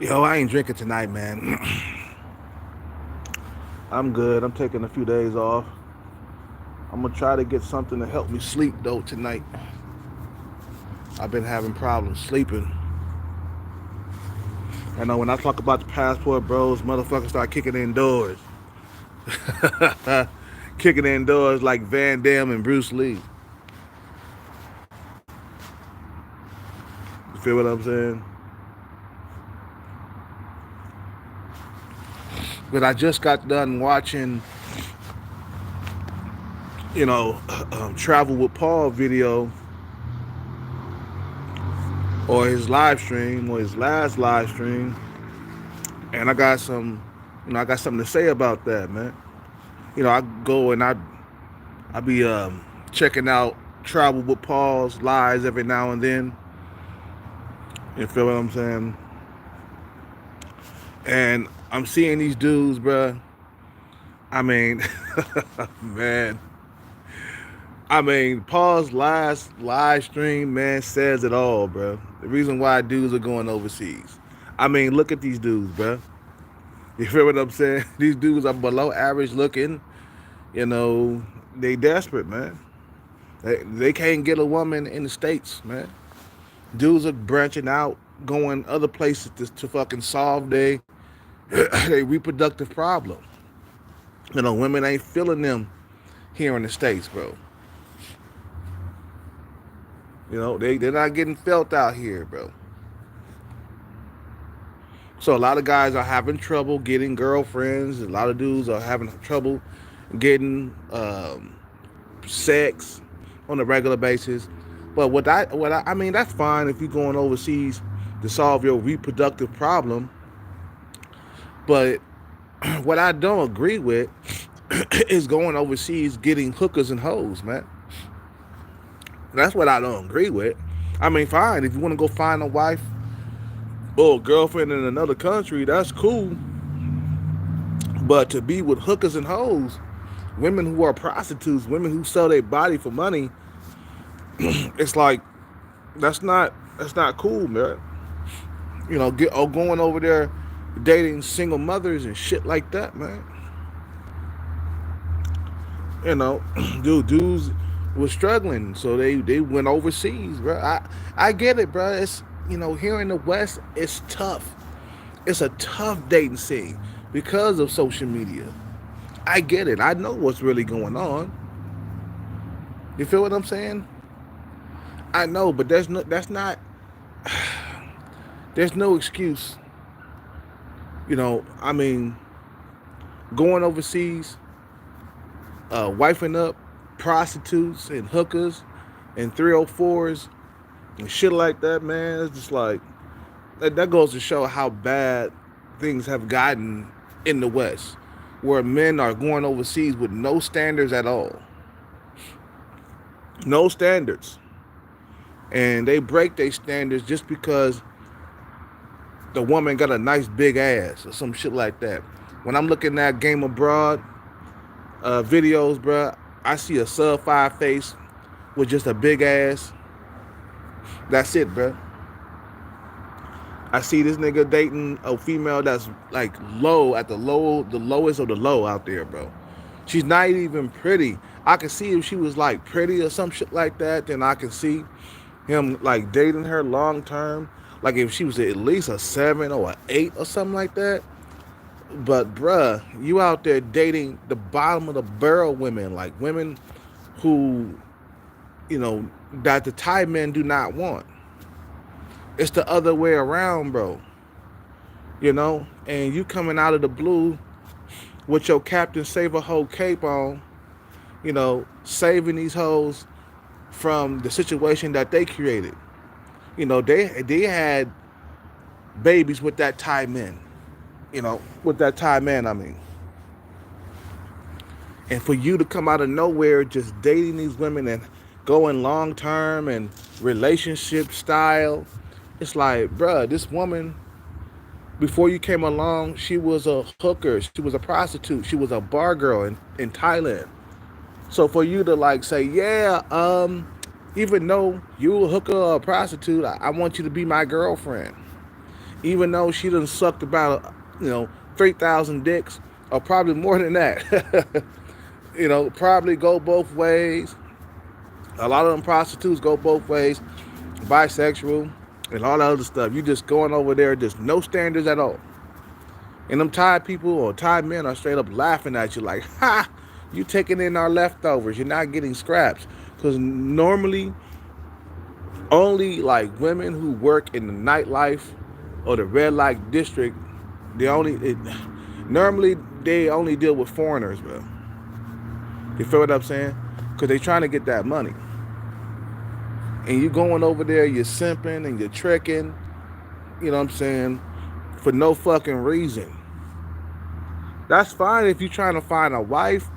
Yo, I ain't drinking tonight, man. I'm good. I'm taking a few days off. I'm gonna try to get something to help me sleep though tonight. I've been having problems sleeping. I know when I talk about the passport bros, motherfuckers start kicking indoors. Kicking indoors like Van Damme and Bruce Lee. You feel what I'm saying? But I just got done watching, Travel with Paul video or his live stream or his last live stream, and I got something to say about that, man. I go and I be checking out Travel with Paul's lives every now and then. You feel what I'm saying? And I'm seeing these dudes, bruh. I mean, man. I mean, Paul's last live stream, man, says it all, bro. The reason why dudes are going overseas. I mean, look at these dudes, bro. You feel what I'm saying? These dudes are below average looking. You know, they desperate, man. They can't get a woman in the States, man. Dudes are branching out, going other places to fucking solve their reproductive problem. Women ain't feeling them here in the States, bro. They're not getting felt out here, bro. So a lot of guys are having trouble getting girlfriends. A lot of dudes are having trouble getting sex on a regular basis. But I mean, that's fine if you're going overseas to solve your reproductive problem. But what I don't agree with is going overseas getting hookers and hoes, man. That's what I don't agree with. I mean, fine, if you want to go find a wife or a girlfriend in another country, that's cool. But to be with hookers and hoes, women who are prostitutes, women who sell their body for money, it's like that's not cool, man. Going over there dating single mothers and shit like that, man. You know, dudes was struggling, so they went overseas, bro. I get it, bro. It's here in the West, it's tough. It's a tough dating scene because of social media. I get it. I know what's really going on. You feel what I'm saying? I know, but that's not there's no excuse. I mean, going overseas, wifing up prostitutes and hookers and 304s and shit like that, man. It's just like that goes to show how bad things have gotten in the West, where men are going overseas with no standards at all. No standards. And they break their standards just because the woman got a nice big ass or some shit like that. When I'm looking at Game Abroad videos, bruh, I see a sub 5 face with just a big ass. That's it, bruh. I see this nigga dating a female that's like low at the lowest of the low out there, bro. She's not even pretty. I can see if she was like pretty or some shit like that, then I can see him like dating her long term. Like if she was at least a 7 or an 8 or something like that. But bruh, you out there dating the bottom of the barrel women, like women who, that the Thai men do not want. It's the other way around, bro. And you coming out of the blue with your Captain Save a Hoe cape on, saving these hoes from the situation that they created. They had babies with that Thai man. With that Thai man, I mean. And for you to come out of nowhere just dating these women and going long term and relationship style, it's like, bruh, this woman, before you came along, she was a hooker, she was a prostitute, she was a bar girl in Thailand. So for you to like say, yeah, even though you a hooker or a prostitute, I want you to be my girlfriend. even though she done sucked about 3,000 dicks, or probably more than that. Probably go both ways. A lot of them prostitutes go both ways, bisexual, and all that other stuff. You just going over there, just no standards at all. And them Thai people or Thai men are straight up laughing at you like, ha, you taking in our leftovers. You're not getting scraps. Because normally, only like women who work in the nightlife or the red light district, normally they only deal with foreigners, bro. You feel what I'm saying? Because they trying to get that money. And you going over there, you're simping and you're tricking, you know what I'm saying, for no fucking reason. That's fine if you're trying to find a wife,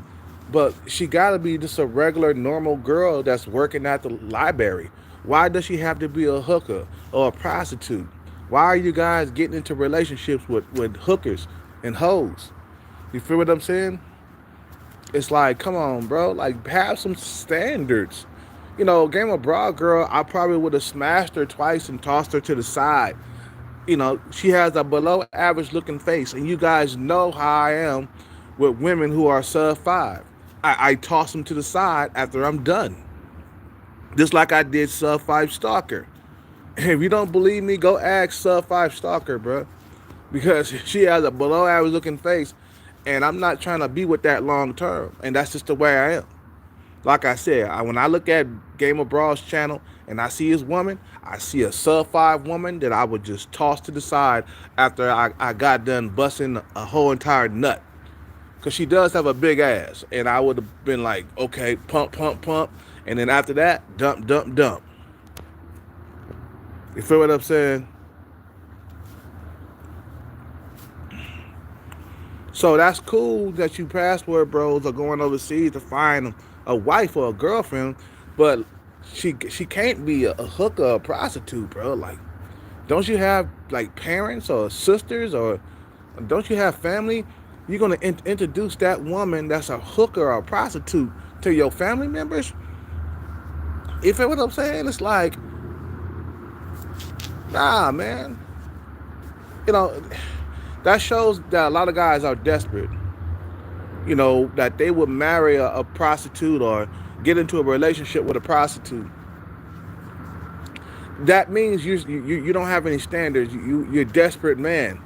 but she gotta be just a regular, normal girl that's working at the library. Why does she have to be a hooker or a prostitute? Why are you guys getting into relationships with hookers and hoes? You feel what I'm saying? It's like, come on, bro. Like, have some standards. Game of Broad Girl, I probably would have smashed her twice and tossed her to the side. She has a below average looking face, and you guys know how I am with women who are sub 5. I toss them to the side after I'm done. Just like I did sub 5 Stalker. If you don't believe me, go ask sub 5 Stalker, bro. Because she has a below average looking face, and I'm not trying to be with that long term. And that's just the way I am. Like I said, when I look at Game of Brawl's channel and I see his woman, I see a sub 5 woman that I would just toss to the side after I got done busting a whole entire nut. Because she does have a big ass. And I would have been like, okay, pump, pump, pump. And then after that, dump, dump, dump. You feel what I'm saying? So that's cool that you passport bros are going overseas to find a wife or a girlfriend, but she can't be a hooker or a prostitute, bro. Like, don't you have like parents or sisters, or don't you have family? You're gonna introduce that woman that's a hooker or a prostitute to your family members? You feel what I'm saying? It's like, nah, man. That shows that a lot of guys are desperate. That they would marry a prostitute or get into a relationship with a prostitute. That means you don't have any standards. You're a desperate man.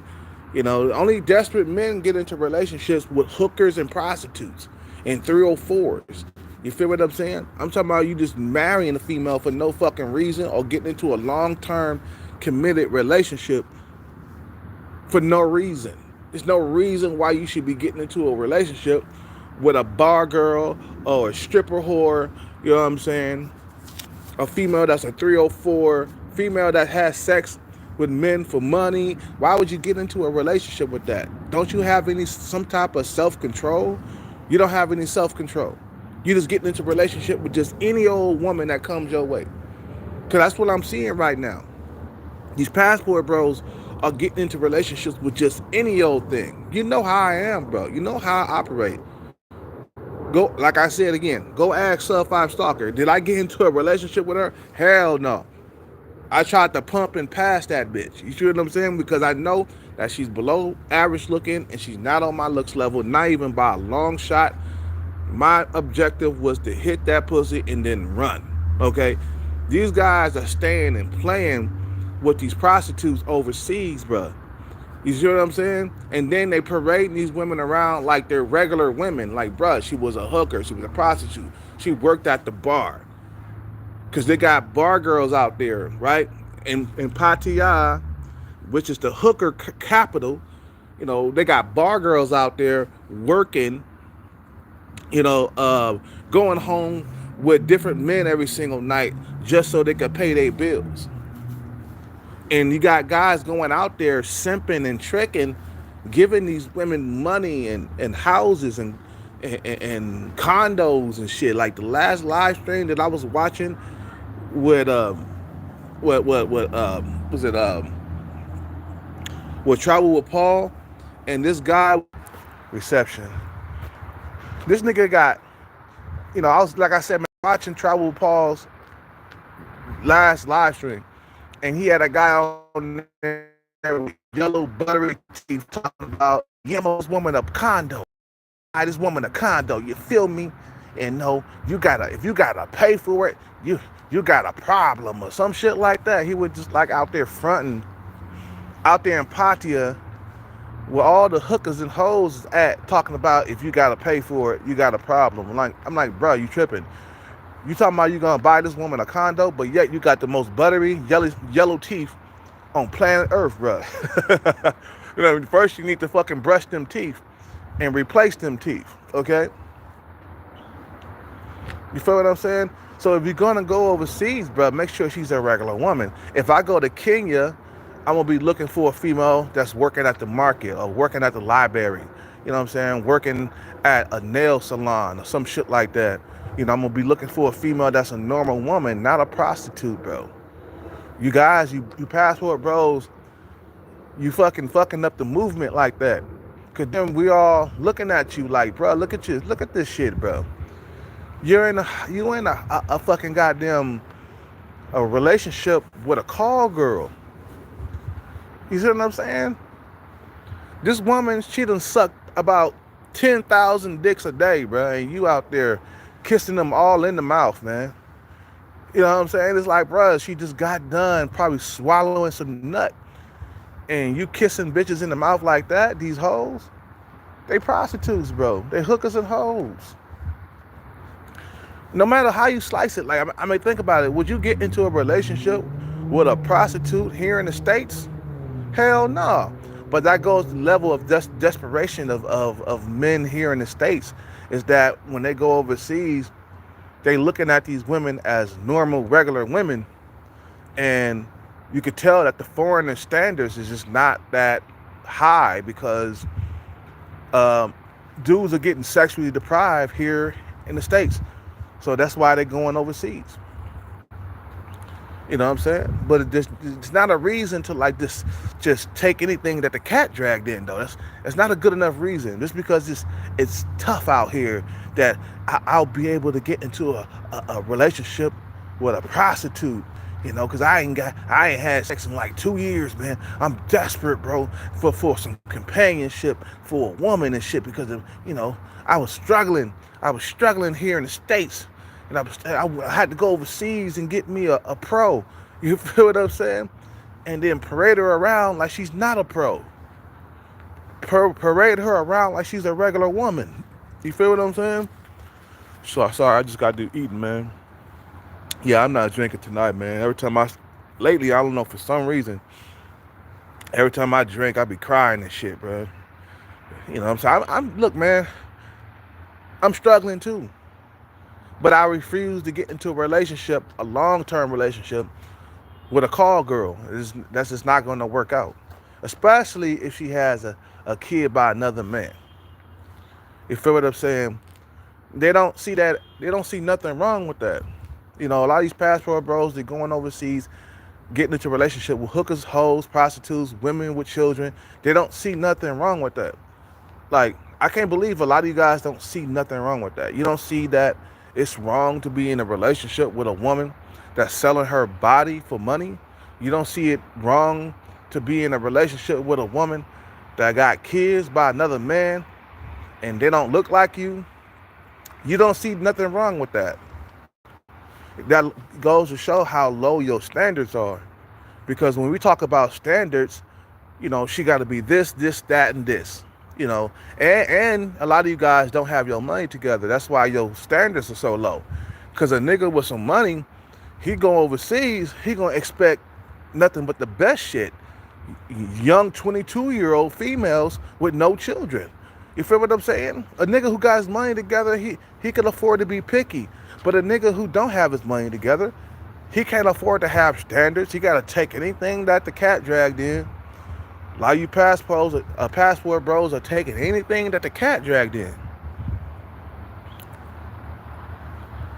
Only desperate men get into relationships with hookers and prostitutes and 304s. You feel what I'm saying? I'm talking about you just marrying a female for no fucking reason or getting into a long-term committed relationship for no reason. There's no reason why you should be getting into a relationship with a bar girl or a stripper whore, you know what I'm saying? A female that's a 304, female that has sex with men for money. Why would you get into a relationship with that? Don't you have some type of self-control? You don't have any self-control. You just getting into a relationship with just any old woman that comes your way. Because that's what I'm seeing right now. These passport bros are getting into relationships with just any old thing. You know how I am, bro. You know how I operate. Go, like I said again, go ask sub 5 Stalker. Did I get into a relationship with her? Hell no. I tried to pump and pass that bitch. You see what I'm saying? Because I know that she's below average looking and she's not on my looks level, not even by a long shot. My objective was to hit that pussy and then run. Okay? These guys are staying and playing with these prostitutes overseas, bro. You see what I'm saying? And then they parading these women around like they're regular women. Like, bro, she was a hooker. She was a prostitute. She worked at the bar. Because they got bar girls out there, right? In Pattaya, which is the hooker capital, they got bar girls out there working, going home with different men every single night just so they could pay their bills. And you got guys going out there simping and tricking, giving these women money and houses and condos and shit. Like the last live stream that I was watching with with Travel with Paul, and this guy reception. This nigga got, I was, like I said, man, watching Travel with Paul's last live stream. And he had a guy on there yellow buttery teeth talking about, yeah, this woman a condo. Buy this woman a condo. You feel me? And no, if you gotta pay for it, you got a problem or some shit like that. He would just like out there fronting, out there in Patia, where all the hookers and hoes is at, talking about if you gotta pay for it, you got a problem. I'm like, bro, you tripping? You talking about you gonna buy this woman a condo, but yet you got the most buttery yellow teeth on planet Earth, bro. You know, first you need to fucking brush them teeth and replace them teeth, okay? You feel what I'm saying? So if you're gonna go overseas, bro, make sure she's a regular woman. If I go to Kenya, I'm gonna be looking for a female that's working at the market or working at the library. You know what I'm saying? Working at a nail salon or some shit like that. You know, I'm gonna be looking for a female that's a normal woman, not a prostitute, bro. You guys, you passport bros, you fucking up the movement like that. Cause then we all looking at you like, bro, look at you, look at this shit, bro. You in a fucking goddamn a relationship with a call girl. You see what I'm saying? This woman, she done sucked about 10,000 dicks a day, bro, and you out there kissing them all in the mouth, man. You know what I'm saying? It's like, bro, she just got done probably swallowing some nut, and you kissing bitches in the mouth like that, these hoes, they prostitutes, bro. They hookers and hoes. No matter how you slice it, like, I mean, think about it. Would you get into a relationship with a prostitute here in the States? Hell no. But that goes to the level of desperation of men here in the States, is that when they go overseas, they looking at these women as normal, regular women, and you could tell that the foreigner standards is just not that high because dudes are getting sexually deprived here in the States. So that's why they're going overseas. You know what I'm saying? But it's not a reason to like just take anything that the cat dragged in, though. That's not a good enough reason. Just because it's tough out here that I'll be able to get into a relationship with a prostitute, you know, because I ain't had sex in like 2 years, man. I'm desperate, bro, for some companionship for a woman and shit, because of, you know, I was struggling here in the States. And I had to go overseas and get me a pro. You feel what I'm saying? And then parade her around like she's not a pro. Parade her around like she's a regular woman. You feel what I'm saying? So sorry, I just got to do eating, man. Yeah, I'm not drinking tonight, man. Lately, I don't know, for some reason, every time I drink, I be crying and shit, bro. You know what I'm saying? Look, man, I'm struggling too. But I refuse to get into a long-term relationship with a call girl. That's just not going to work out. Especially if she has a kid by another man. You feel what I'm saying? They don't see nothing wrong with that. You know, a lot of these passport bros, they're going overseas, getting into a relationship with hookers, hoes, prostitutes, women with children. They don't see nothing wrong with that. Like, I can't believe a lot of you guys don't see nothing wrong with that. You don't see that it's wrong to be in a relationship with a woman that's selling her body for money. You don't see it wrong to be in a relationship with a woman that got kids by another man and they don't look like you. You don't see nothing wrong with that. That goes to show how low your standards are. Because when we talk about standards, you know, she got to be this, that, and this. You know, and a lot of you guys don't have your money together. That's why your standards are so low. Because a nigga with some money, he go overseas, he gonna expect nothing but the best shit. Young 22-year-old females with no children. You feel what I'm saying? A nigga who got his money together, he can afford to be picky. But a nigga who don't have his money together, he can't afford to have standards. He gotta take anything that the cat dragged in. A lot of you passport bros are taking anything that the cat dragged in.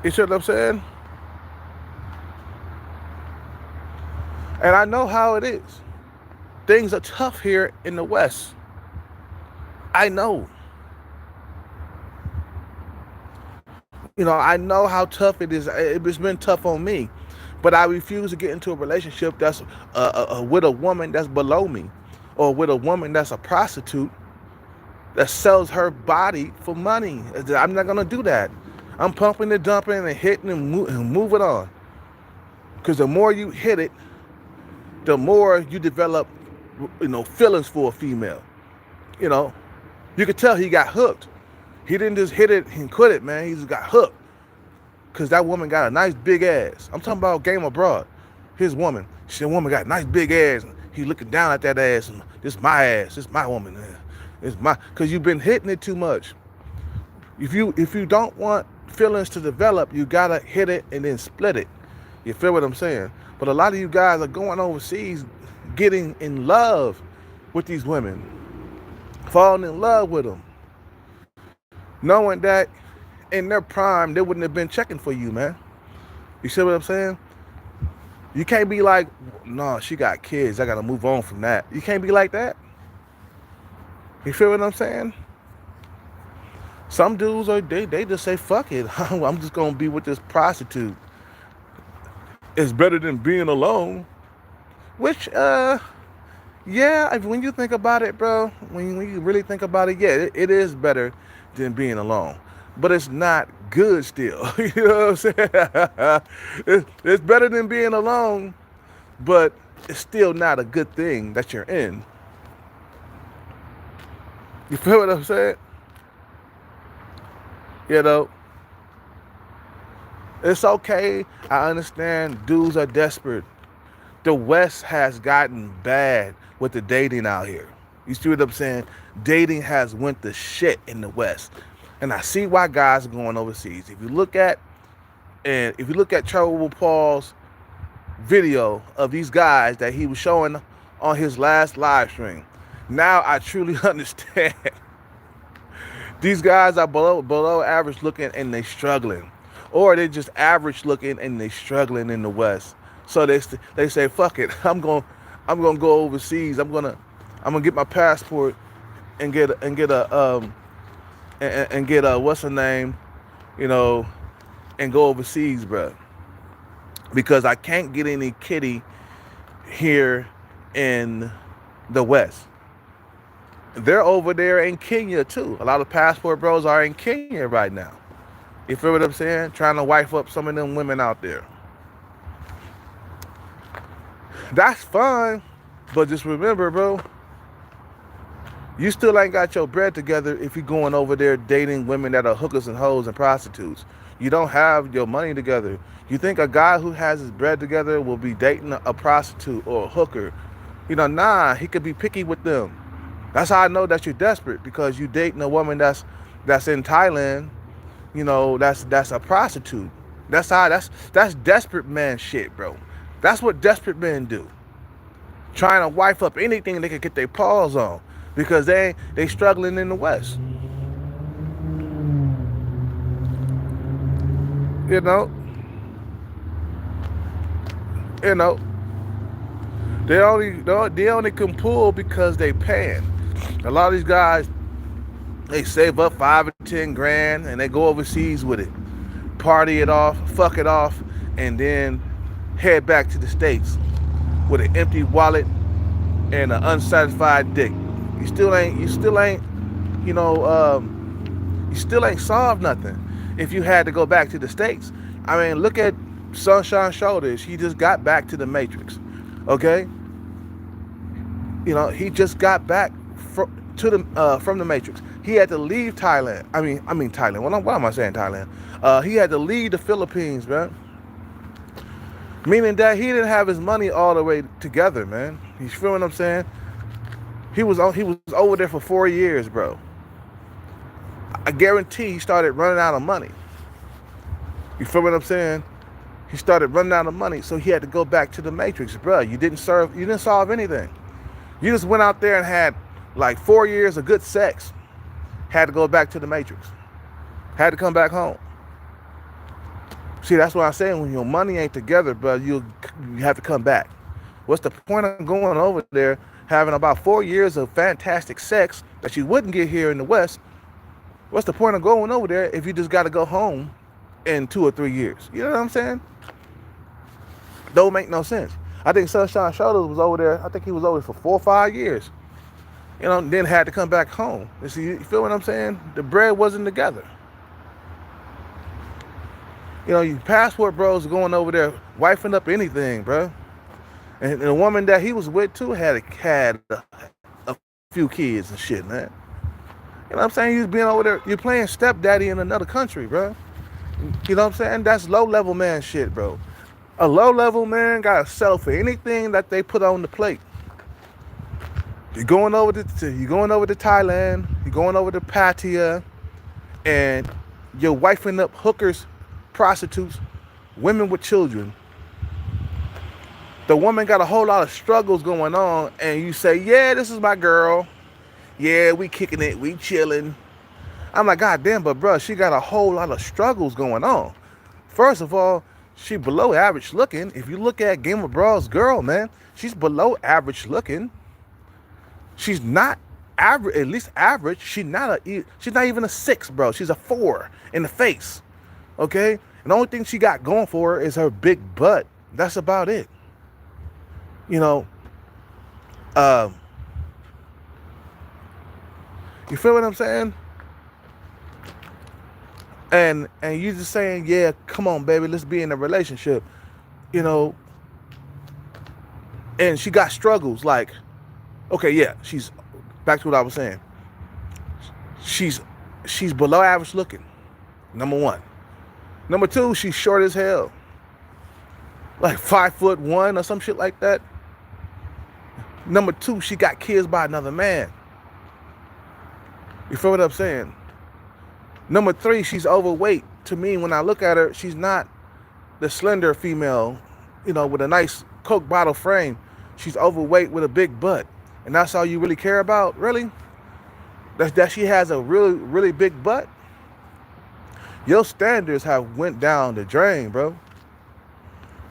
You see what I'm saying? And I know how it is. Things are tough here in the West. I know. You know, I know how tough it is. It's been tough on me. But I refuse to get into a relationship that's with a woman that's below me. or with a woman that's a prostitute that sells her body for money. I'm not gonna do that. I'm pumping and dumping and hitting and moving on. Because the more you hit it, the more you develop, feelings for a female. You know, you could tell he got hooked. He didn't just hit it and quit it, man. He just got hooked. Because that woman got a nice big ass. I'm talking about Game Abroad. His woman. That woman got a nice big ass. And he looking down at that ass. And this my ass. This my woman. It's my. Because you've been hitting it too much. If you don't want feelings to develop, you gotta hit it and then split it. You feel what I'm saying? But a lot of you guys are going overseas, getting in love with these women, falling in love with them, knowing that in their prime they wouldn't have been checking for you, man. You see what I'm saying? You can't be like, no, she got kids, I gotta move on from that. You can't be like that. You feel what I'm saying? Some dudes they just say, fuck it, I'm just gonna be with this prostitute. It's better than being alone. Which yeah, when you think about it, bro, when you really think about it, yeah, it is better than being alone. But it's not good still. You know what I'm saying? It's better than being alone, but it's still not a good thing that you're in. You feel what I'm saying? You know, it's okay. I understand dudes are desperate. The West has gotten bad with the dating out here. You see what I'm saying? Dating has went to shit in the West. And I see why guys are going overseas. If you look at Trevor Paul's video of these guys that he was showing on his last live stream, now I truly understand. These guys are below average looking and they struggling. Or they're just average looking and they struggling in the West. So they say, fuck it, I'm gonna go overseas. I'm gonna get my passport and get a what's her name, and go overseas, bro. Because I can't get any kitty here in the West. They're over there in Kenya too. A lot of passport bros are in Kenya right now. You feel what I'm saying? Trying to wife up some of them women out there. That's fine, but just remember, bro, you still ain't got your bread together if you're going over there dating women that are hookers and hoes and prostitutes. You don't have your money together. You think a guy who has his bread together will be dating a prostitute or a hooker? Nah, he could be picky with them. That's how I know that you're desperate, because you dating a woman that's in Thailand, that's a prostitute. That's desperate man shit, bro. That's what desperate men do. Trying to wife up anything they can get their paws on, because they struggling in the West. You know. They only can pull because they paying. A lot of these guys, they save up 5 or 10 grand and they go overseas with it, party it off, fuck it off, and then head back to the States with an empty wallet and an unsatisfied dick. You still ain't solved nothing if you had to go back to the States. I mean, look at Sunshine Shoulders. He just got back to the Matrix. Okay? He just got back from the Matrix. He had to leave Thailand. I mean Thailand. Why am I saying Thailand? He had to leave the Philippines, man. Meaning that he didn't have his money all the way together, man. You feel what I'm saying? He was over there for 4 years, bro. I guarantee he started running out of money. You feel what I'm saying? He started running out of money, so he had to go back to the Matrix, bro. You didn't solve anything. You just went out there and had like 4 years of good sex. Had to go back to the Matrix. Had to come back home. See, that's what I'm saying. When your money ain't together, bro, you have to come back. What's the point of going over there, having about 4 years of fantastic sex that you wouldn't get here in the West? What's the point of going over there if you just got to go home in 2 or 3 years? You know what I'm saying? Don't make no sense. I think Sunshine Shoulders was over there. I think he was over there for 4 or 5 years. then had to come back home. You see, you feel what I'm saying? The bread wasn't together. You passport bros going over there, wifing up anything, bro. And the woman that he was with too had a few kids and shit, man. You know what I'm saying? He's being over there. You're playing stepdaddy in another country, bro. You know what I'm saying? That's low level man shit, bro. A low level man gotta settle for anything that they put on the plate. You're going over to Thailand. You're going over to Pattaya, and you're wifing up hookers, prostitutes, women with children. The woman got a whole lot of struggles going on, and you say, "Yeah, this is my girl. Yeah, we kicking it, we chilling." I'm like, God damn, but bro, she got a whole lot of struggles going on. First of all, she below average looking. If you look at Game of Bros girl, man, she's below average looking. She's not average, at least average. She's not even a 6, bro. She's a 4 in the face. Okay? And the only thing she got going for her is her big butt. That's about it. You feel what I'm saying? And you just saying, yeah, come on, baby, let's be in a relationship. And she got struggles. Like, okay, yeah, she's back to what I was saying. She's below average looking. Number one. Number two, she's short as hell. Like 5'1" or some shit like that. Number two, she got kids by another man. You feel what I'm saying? Number three, she's overweight. To me, when I look at her, she's not the slender female, with a nice Coke bottle frame. She's overweight with a big butt. And that's all you really care about? Really? That she has a really, really big butt? Your standards have went down the drain, bro.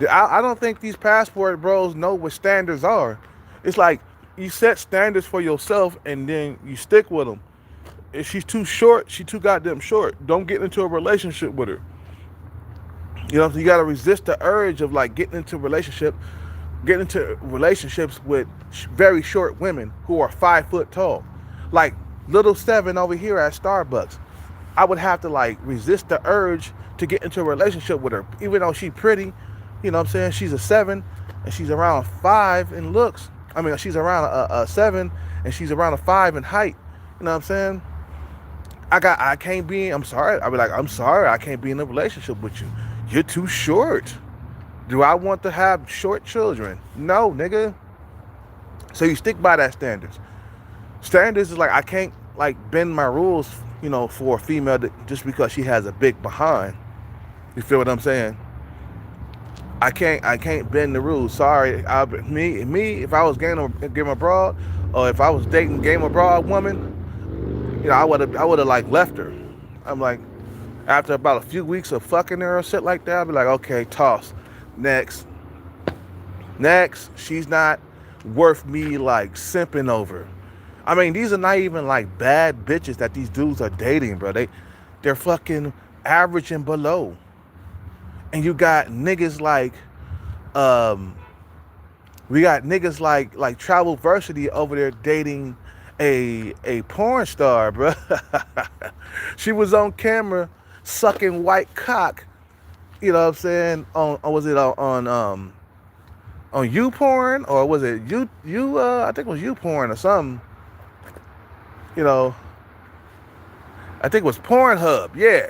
I don't think these passport bros know what standards are. It's like you set standards for yourself and then you stick with them. If she's too short, she's too goddamn short. Don't get into a relationship with her. You got to resist the urge of like getting into relationships with very short women who are 5 foot tall. Like little 7 over here at Starbucks. I would have to like resist the urge to get into a relationship with her, even though she's pretty. You know what I'm saying? She's a 7 and she's around 5 in looks. I mean, she's around a 7 and she's around a 5 in height. You know what I'm saying? I'm sorry. I'll be like, I'm sorry, I can't be in a relationship with you. You're too short. Do I want to have short children? No, nigga. So you stick by that standards. Standards is like, I can't like bend my rules, for a female just because she has a big behind. You feel what I'm saying? I can't bend the rules. Sorry. Me, if I was Game Abroad, or if I was dating Game Abroad woman, I would have like left her. I'm like, after about a few weeks of fucking her or shit like that, I'd be like, okay, toss. Next. She's not worth me like simping over. I mean, these are not even like bad bitches that these dudes are dating, bro. They're fucking average and below. And you got niggas like, we got niggas like Travel Versity over there dating a porn star, bro. She was on camera sucking white cock. You know what I'm saying? Was it on YouPorn, or was it I think it was YouPorn or something. I think it was Pornhub. Yeah,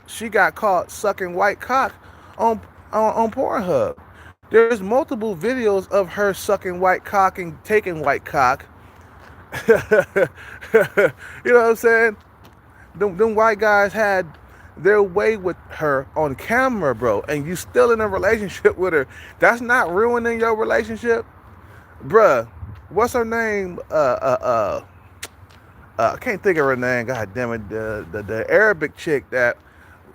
she got caught sucking white cock on Pornhub. There's multiple videos of her sucking white cock and taking white cock. You know what I'm saying? Them white guys had their way with her on camera, bro, and you still in a relationship with her. That's not ruining your relationship, bruh. What's her name? I can't think of her name. God damn it. The Arabic chick that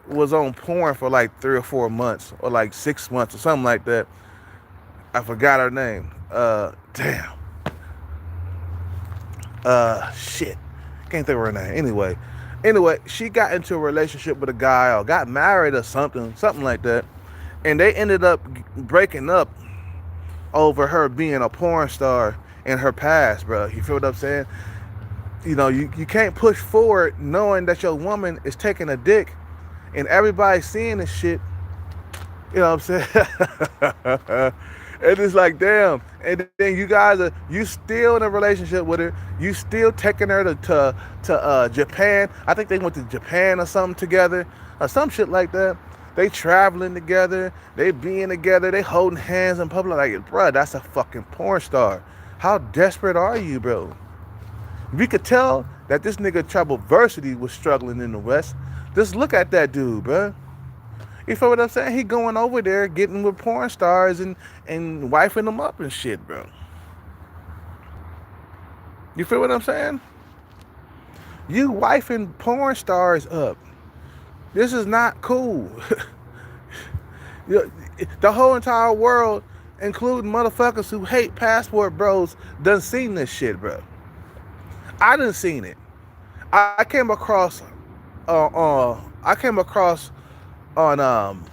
was on porn for like 3 or 4 months, or like 6 months or something like that. I forgot her name. Damn. Shit. Can't think of her name. Anyway, she got into a relationship with a guy, or got married or something like that. And they ended up breaking up over her being a porn star in her past, bro. You feel what I'm saying? You can't push forward knowing that your woman is taking a dick and everybody's seeing this shit. You know what I'm saying? And it's like, damn. And then you still in a relationship with her. You still taking her to Japan. I think they went to Japan or something together, or some shit like that. They traveling together. They being together. They holding hands in public. Like, bruh, that's a fucking porn star. How desperate are you, bro? We could tell that this nigga Travelversity was struggling in the West. Just look at that dude, bro. You feel what I'm saying? He going over there getting with porn stars and wifing them up and shit, bro. You feel what I'm saying? You wifing porn stars up. This is not cool. The whole entire world, including motherfuckers who hate passport bros, done seen this shit, bro. I done seen it. I came across on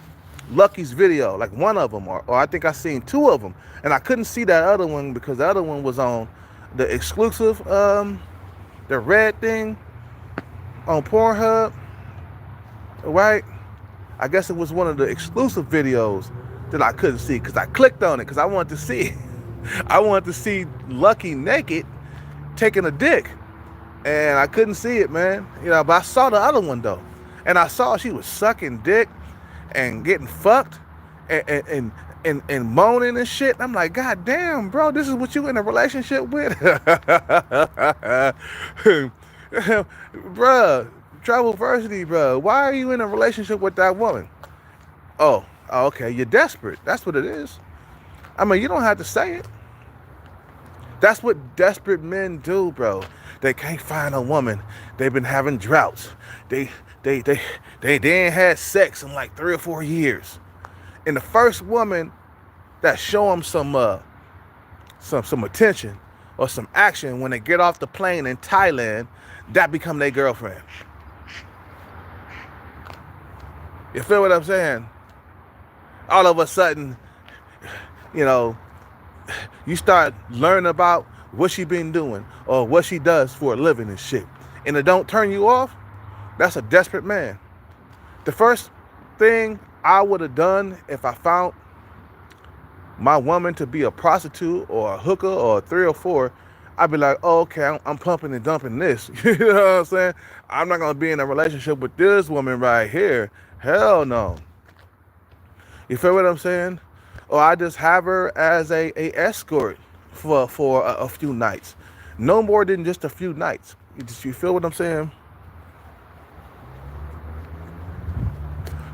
Lucky's video, like one of them, or I think I seen two of them, and I couldn't see that other one because the other one was on the exclusive, the red thing on Pornhub, right? I guess it was one of the exclusive videos that I couldn't see because I clicked on it because I wanted to see it. I wanted to see Lucky naked taking a dick, and I couldn't see it, man. But I saw the other one though, and I saw she was sucking dick and getting fucked and moaning and shit. I'm like, God damn, bro, this is what you in a relationship with? Bruh, Travelversity, bruh. Why are you in a relationship with that woman? Oh, okay, you're desperate. That's what it is. I mean, you don't have to say it. That's what desperate men do, bro. They can't find a woman. They've been having droughts. They ain't had sex in like 3 or 4 years. And the first woman that show them some attention or some action when they get off the plane in Thailand, that become their girlfriend. You feel what I'm saying? All of a sudden, you start learning about what she been doing or what she does for a living and shit, and it don't turn you off. That's a desperate man. The first thing I would have done if I found my woman to be a prostitute or a hooker or a 304, I'd be like, oh, okay, I'm pumping and dumping this. You know what I'm saying? I'm not going to be in a relationship with this woman right here. Hell no. You feel what I'm saying? Or I just have her as a escort for a few nights. No more than just a few nights. You feel what I'm saying?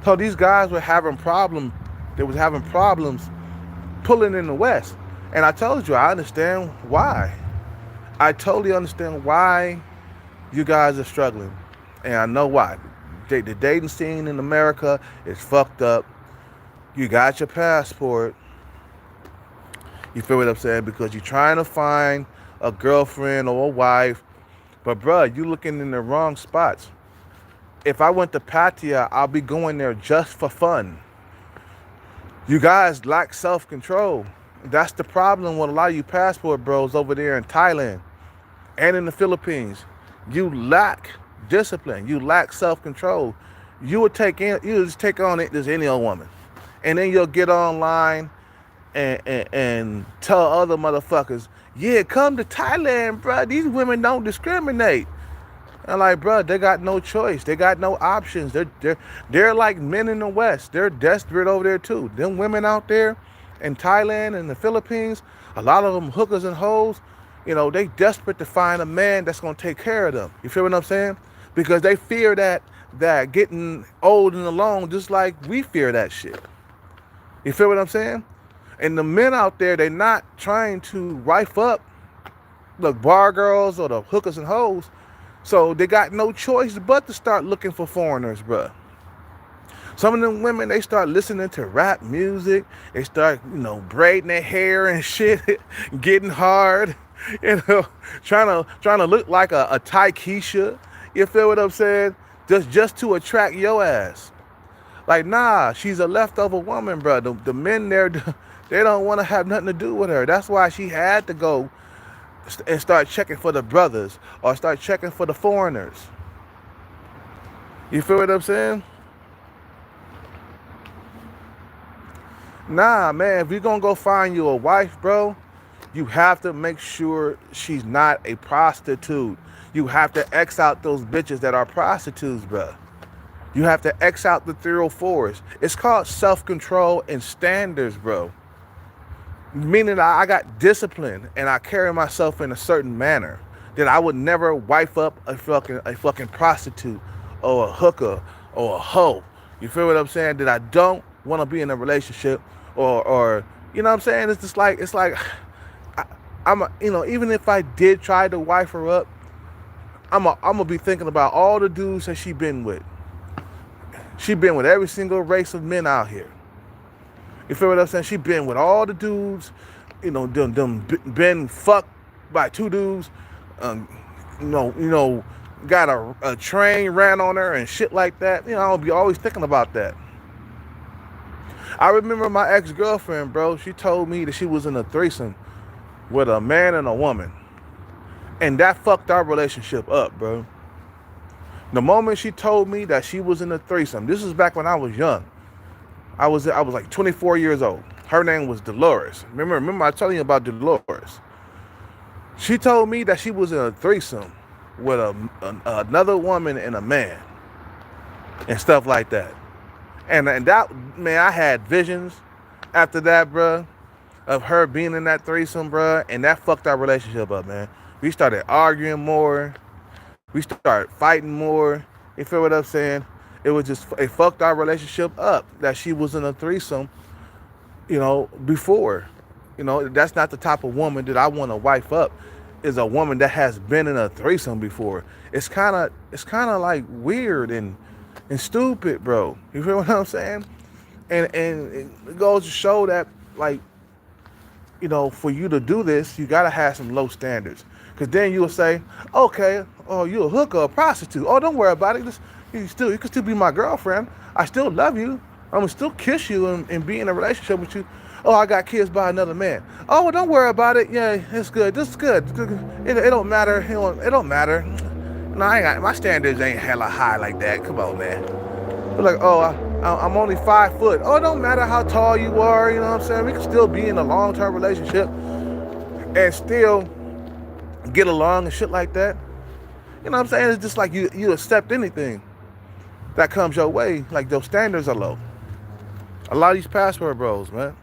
So these guys were having problems. They was having problems pulling in the West. And I told you, I understand why. I totally understand why you guys are struggling. And I know why. The dating scene in America is fucked up. You got your passport. You feel what I'm saying? Because you're trying to find a girlfriend or a wife. But bruh, you looking in the wrong spots. If I went to Pattaya, I'll be going there just for fun. You guys lack self-control. That's the problem with a lot of you passport bros over there in Thailand and in the Philippines. You lack discipline. You lack self-control. You just take on it as any old woman. And then you'll get online and tell other motherfuckers, yeah, come to Thailand, bro. These women don't discriminate. I'm like, bro, they got no choice. They got no options. They're like men in the West. They're desperate over there too. Them women out there in Thailand and the Philippines, a lot of them hookers and hoes, they desperate to find a man that's gonna take care of them. You feel what I'm saying? Because they fear that getting old and alone, just like we fear that shit. You feel what I'm saying? And the men out there, they're not trying to wife up the bar girls or the hookers and hoes. So they got no choice but to start looking for foreigners, bruh. Some of them women, they start listening to rap music. They start, braiding their hair and shit, getting hard, trying to look like a Thai Keisha. You feel what I'm saying? Just to attract your ass. Like, nah, she's a leftover woman, bruh. The men there, they don't want to have nothing to do with her. That's why she had to go and start checking for the brothers or start checking for the foreigners. You feel what I'm saying? Nah, man, if you're gonna go find you a wife, bro, you have to make sure she's not a prostitute. You have to X out those bitches that are prostitutes, bro. You have to X out the 304s. It's called self-control and standards, bro. Meaning I got discipline and I carry myself in a certain manner that I would never wife up a fucking prostitute or a hooker or a hoe. You feel what I'm saying? That I don't want to be in a relationship or you know what I'm saying? It's like even if I did try to wife her up, I'm gonna be thinking about all the dudes that she been with. She been with every single race of men out here. You feel what I'm saying? She been with all the dudes, them been fucked by two dudes, um, got a train ran on her and shit like that. I'll be always thinking about that. I remember my ex-girlfriend, bro. She told me that she was in a threesome with a man and a woman, and that fucked our relationship up, bro. The moment she told me that she was in a threesome, this was back when I was young. I was like 24 years old. Her name was Dolores. Remember I told you about Dolores. She told me that she was in a threesome with another woman and a man and stuff like that. And that, man, I had visions after that, bruh, of her being in that threesome, bruh, and that fucked our relationship up, man. We started arguing more. We started fighting more. You feel what I'm saying? It fucked our relationship up that she was in a threesome, before. That's not the type of woman that I want to wife up, is a woman that has been in a threesome before. It's kind of like weird and stupid, bro. You feel what I'm saying? And it goes to show that, like, for you to do this, you gotta have some low standards. Cause then you'll say, okay, oh, you a hooker, a prostitute. Oh, don't worry about it. You can still be my girlfriend. I still love you. I'm gonna still kiss you and be in a relationship with you. Oh, I got kids by another man. Oh, well, don't worry about it. Yeah, it's good. This is good. It don't matter. It don't matter. No, my standards ain't hella high like that. Come on, man. They're like, oh, I'm only 5 foot. Oh, it don't matter how tall you are. You know what I'm saying? We can still be in a long-term relationship and still get along and shit like that. You know what I'm saying? It's just like you accept anything that comes your way. Like, those standards are low. A lot of these password bros, man.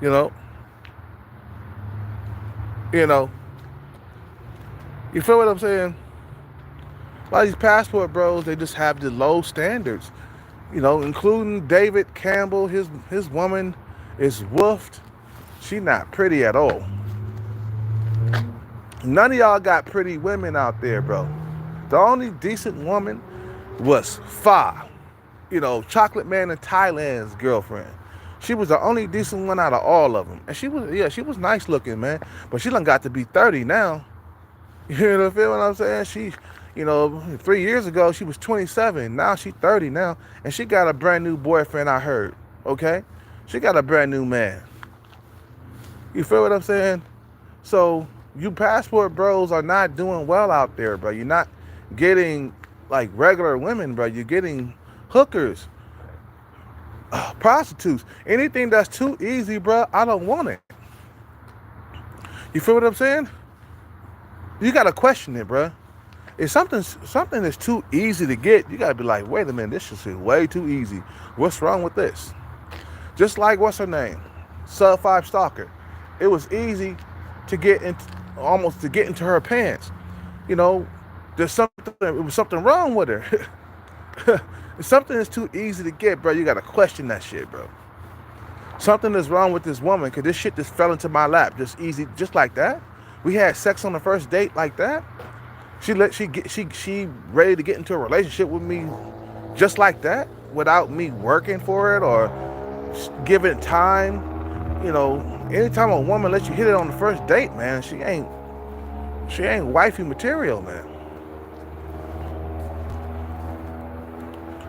You feel what I'm saying? A lot of these passport bros, they just have the low standards. Including David Campbell, his woman is woofed. She not pretty at all. None of y'all got pretty women out there, bro. The only decent woman was Fa, Chocolate Man in Thailand's girlfriend. She was the only decent one out of all of them. And she was nice looking, man. But she done got to be 30 now. You feel what I'm saying? She, 3 years ago, she was 27. Now she's 30 now. And she got a brand new boyfriend, I heard. Okay? She got a brand new man. You feel what I'm saying? So, you passport bros are not doing well out there, bro. You're not getting, like, regular women, bro. You're getting hookers, prostitutes. Anything that's too easy, bro, I don't want it. You feel what I'm saying? You got to question it, bro. If something is too easy to get, you got to be like, wait a minute, this is way too easy. What's wrong with this? Just like, what's her name? Sub 5 Stalker. It was easy to get into her pants. It was something wrong with her. If something is too easy to get, bro, you got to question that shit, bro. Something is wrong with this woman, because this shit just fell into my lap just easy, just like that. We had sex on the first date like that. She ready to get into a relationship with me just like that, without me working for it or giving it time. Anytime a woman lets you hit it on the first date, man, she ain't wifey material, man.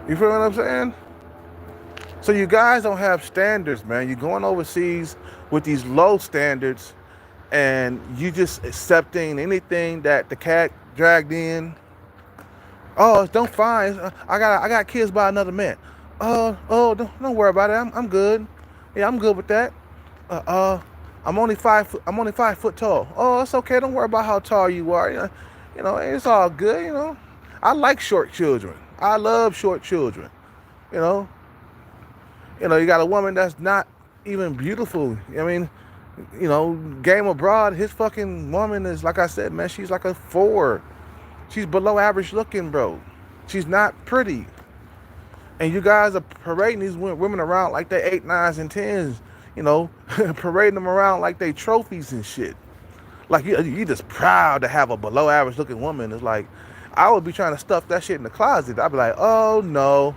You feel what I'm saying? So you guys don't have standards, man. You're going overseas with these low standards, and you just accepting anything that the cat dragged in. Oh, don't fine. I got kids by another man. Don't worry about it. I'm good. Yeah, I'm good with that. Uh, uh, I'm only 5 foot tall. Oh, it's okay. Don't worry about how tall you are. It's all good. I like short children. I love short children. You know, you got a woman that's not even beautiful. I mean, Game Abroad, his fucking woman is, like I said, man, she's like a 4. She's below average looking, bro. She's not pretty. And you guys are parading these women around like they 8, 9s, and 10s, parading them around like they trophies and shit. Like you just proud to have a below average looking woman. It's like, I would be trying to stuff that shit in the closet. I'd be like, oh no,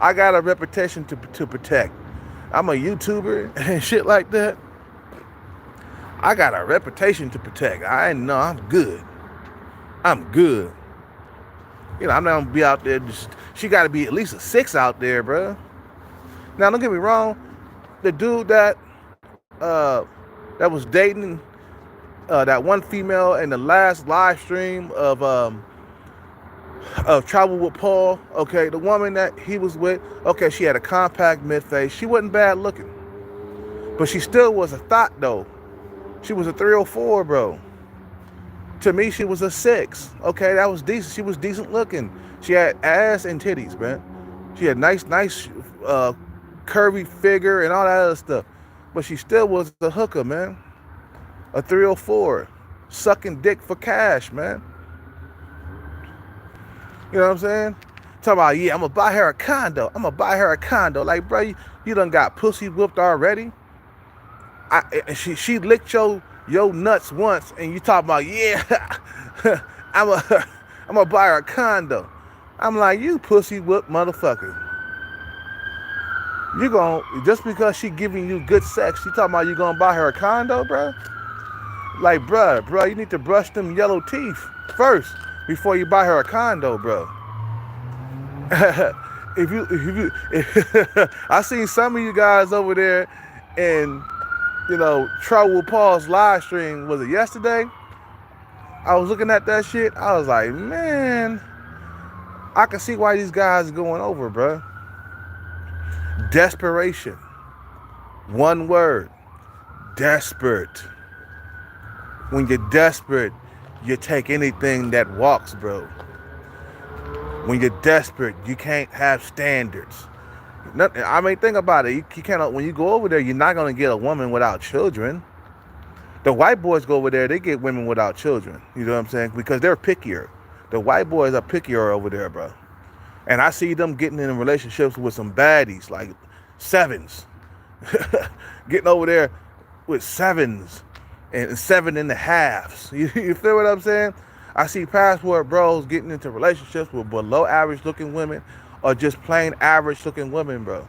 I got a reputation to protect. I'm a YouTuber and shit like that. I got a reputation to protect. I know I'm good. I'm good. I'm not gonna be out there. She got to be at least a 6 out there, bro. Now, don't get me wrong. The dude that was dating that one female in the last live stream of Travel with Paul. Okay, the woman that he was with. Okay, she had a compact mid-face. She wasn't bad looking, but she still was a thought though. She was a 304, bro. To me, she was a 6. Okay, that was decent. She was decent looking. She had ass and titties, man. She had nice, curvy figure and all that other stuff. But she still was a hooker, man. A 304. Sucking dick for cash, man. You know what I'm saying? Talking about, yeah, I'm going to buy her a condo. Like, bro, you done got pussy whipped already. She licked your nuts once, and you talking about, yeah, I'm gonna buy her a condo. I'm like, you pussy whip motherfucker. Just because she giving you good sex, you talking about you gonna buy her a condo, bro? Like, bro, you need to brush them yellow teeth first before you buy her a condo, bro. I seen some of you guys over there, and Trouble with Paul's live stream, was it yesterday? I was looking at that shit. I was like, man, I can see why these guys are going over, bro. Desperation. One word. Desperate. When you're desperate, you take anything that walks, bro. When you're desperate, you can't have standards. I mean, think about it. You cannot. When you go over there, you're not gonna get a woman without children. The white boys go over there, they get women without children. You know what I'm saying? Because they're pickier. The white boys are pickier over there, bro. And I see them getting in relationships with some baddies, like 7s. Getting over there with 7s and 7.5s. You feel what I'm saying? I see passport bros getting into relationships with below average looking women, or just plain average looking women, bro.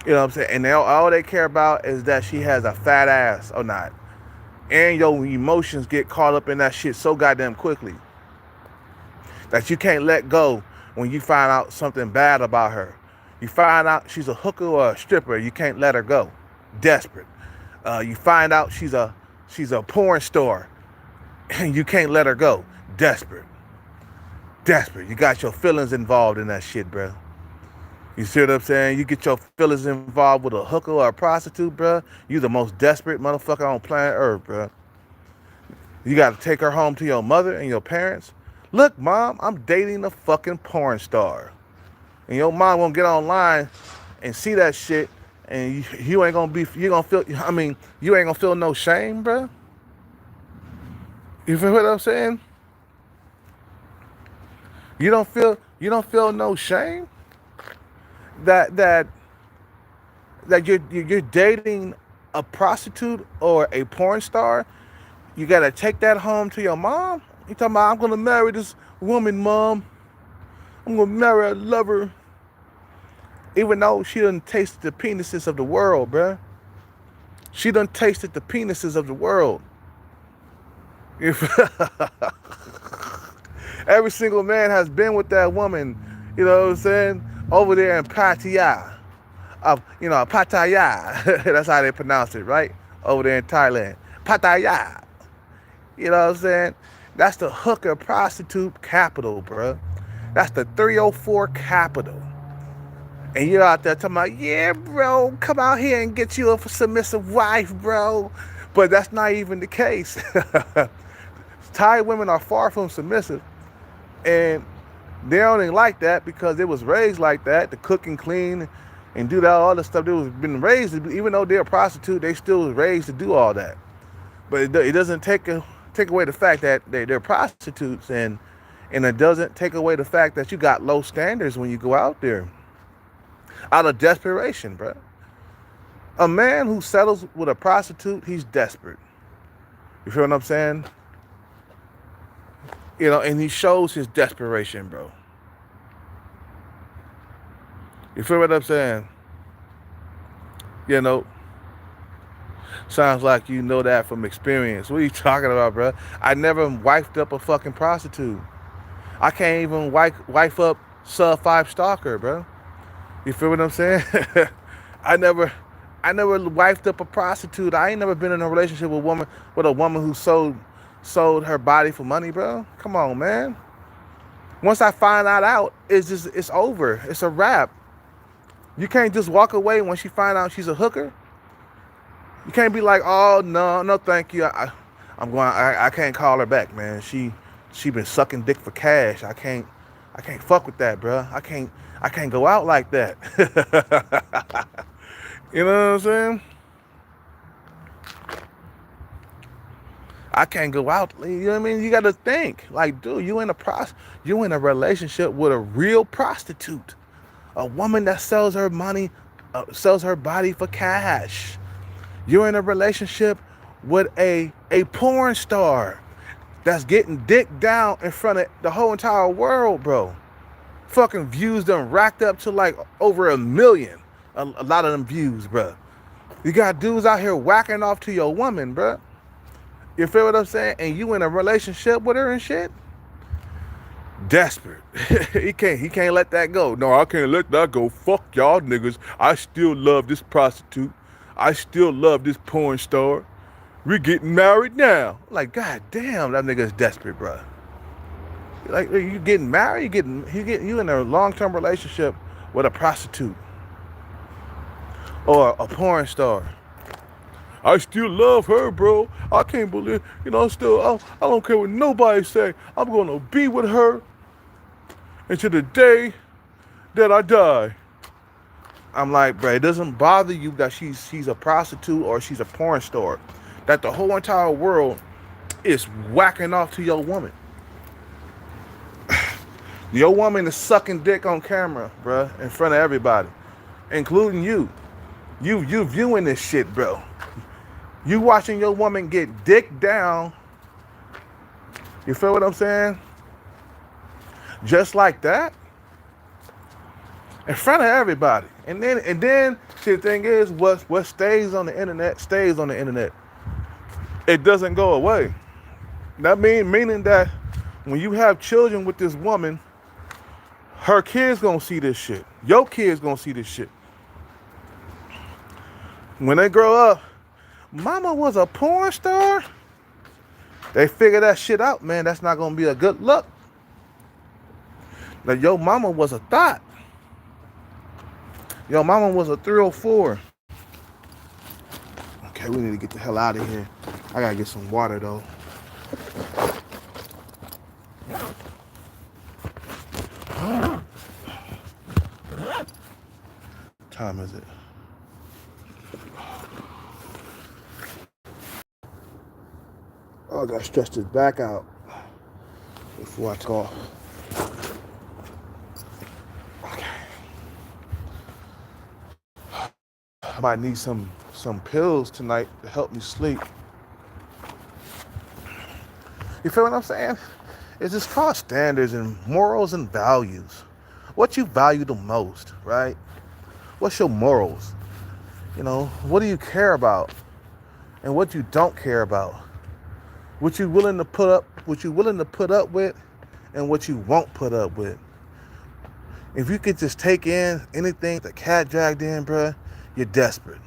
You know what I'm saying? And all they care about is that she has a fat ass or not. And your emotions get caught up in that shit so goddamn quickly that you can't let go when you find out something bad about her. You find out she's a hooker or a stripper, you can't let her go. Desperate. You find out she's a porn star, and you can't let her go. Desperate. You got your feelings involved in that shit, bro. You see what I'm saying? You get your feelings involved with a hooker or a prostitute, bro. You the most desperate motherfucker on planet Earth, bro. You got to take her home to your mother and your parents. Look, mom, I'm dating a fucking porn star. And your mom gonna get online and see that shit, and you ain't gonna you ain't gonna feel no shame, bro. You feel what I'm saying? You don't feel no shame that you're dating a prostitute or a porn star. You gotta take that home to your mom. You talking about, I'm gonna marry this woman, mom. I'm gonna marry a lover. Even though she done tasted the penises of the world, bruh. She done tasted the penises of the world. Every single man has been with that woman, you know what I'm saying, over there in Pattaya. Pattaya. That's how they pronounce it, right? Over there in Thailand. Pattaya. You know what I'm saying? That's the hooker prostitute capital, bro. That's the 304 capital. And you're out there talking about, yeah, bro, come out here and get you a submissive wife, bro. But that's not even the case. Thai women are far from submissive. And they only like that because it was raised like that, to cook and clean and do that all the stuff. They was been raised, even though they're a prostitute, they still was raised to do all that. But it doesn't take away the fact that they're prostitutes, and it doesn't take away the fact that you got low standards when you go out there. Out of desperation, bro. A man who settles with a prostitute, he's desperate. You feel what I'm saying? You know, and he shows his desperation, bro. You feel what I'm saying? You know, sounds like you know that from experience. What are you talking about, bro? I never wifed up a fucking prostitute. I can't even wife up sub 5 stalker, bro. You feel what I'm saying? I never wifed up a prostitute. I ain't never been in a relationship with a woman who sold her body for money, bro. Come on, man. Once I find that out, it's over. It's a wrap. You can't just walk away when she find out she's a hooker. You can't be like, oh no, thank you. I can't call her back, man. She been sucking dick for cash. I can't fuck with that, bro. I can't go out like that. You know what I'm saying? I can't go out. You know what I mean? You got to think. Like, dude, you in a relationship with a real prostitute, a woman that sells her body for cash. You're in a relationship with a porn star that's getting dick down in front of the whole entire world, bro. Fucking views done racked up to like over 1 million. A lot of them views, bro. You got dudes out here whacking off to your woman, bro. You feel what I'm saying? And you in a relationship with her and shit? Desperate. He can't let that go. No, I can't let that go. Fuck y'all niggas. I still love this prostitute. I still love this porn star. We're getting married now. Like, god damn, that nigga's desperate, bro. Like, you getting married? You in a long-term relationship with a prostitute or a porn star. I still love her, bro. I can't believe, I don't care what nobody say. I'm gonna be with her until the day that I die. I'm like, bro, it doesn't bother you that she's a prostitute or she's a porn star, that the whole entire world is whacking off to your woman. Your woman is sucking dick on camera, bro, in front of everybody, including you. You viewing this shit, bro. You watching your woman get dick down. You feel what I'm saying? Just like that. In front of everybody. And then see, the thing is, what stays on the internet stays on the internet. It doesn't go away. That meaning that when you have children with this woman, her kids gonna see this shit. Your kids gonna see this shit. When they grow up, mama was a porn star. They figure that shit out, man. That's not gonna be a good look. Like, your mama was a thought. Your mama was a 304. Okay, we need to get the hell out of here. I gotta get some water though. What time is it? Oh, I gotta stretch this back out before I talk. Okay. I might need some pills tonight to help me sleep. You feel what I'm saying? It's just called standards and morals and values. What you value the most, right? What's your morals? What do you care about? And what you don't care about? What you willing to put up with, and what you won't put up with. If you could just take in anything the cat dragged in, bruh, you're desperate.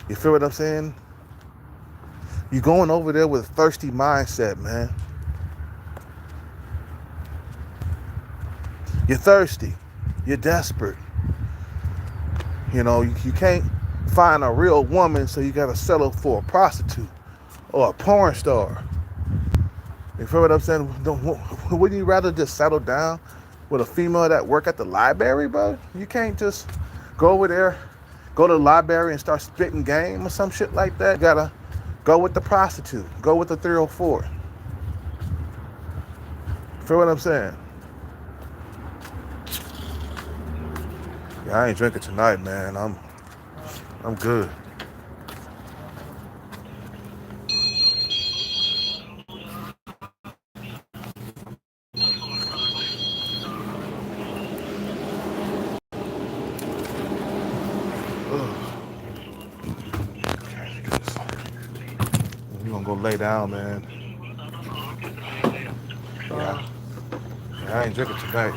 You feel what I'm saying? You're going over there with a thirsty mindset, man. You're thirsty. You're desperate. You know, you can't find a real woman, so you gotta settle for a prostitute or a porn star. You feel what I'm saying? Wouldn't you rather just settle down with a female that work at the library, bro? You can't just go over there, go to the library and start spitting game or some shit like that. You gotta go with the prostitute. Go with the 304. Feel what I'm saying? Yeah, I ain't drinking tonight, man. I'm good. You gonna go lay down, man? Yeah. I ain't drinking tonight.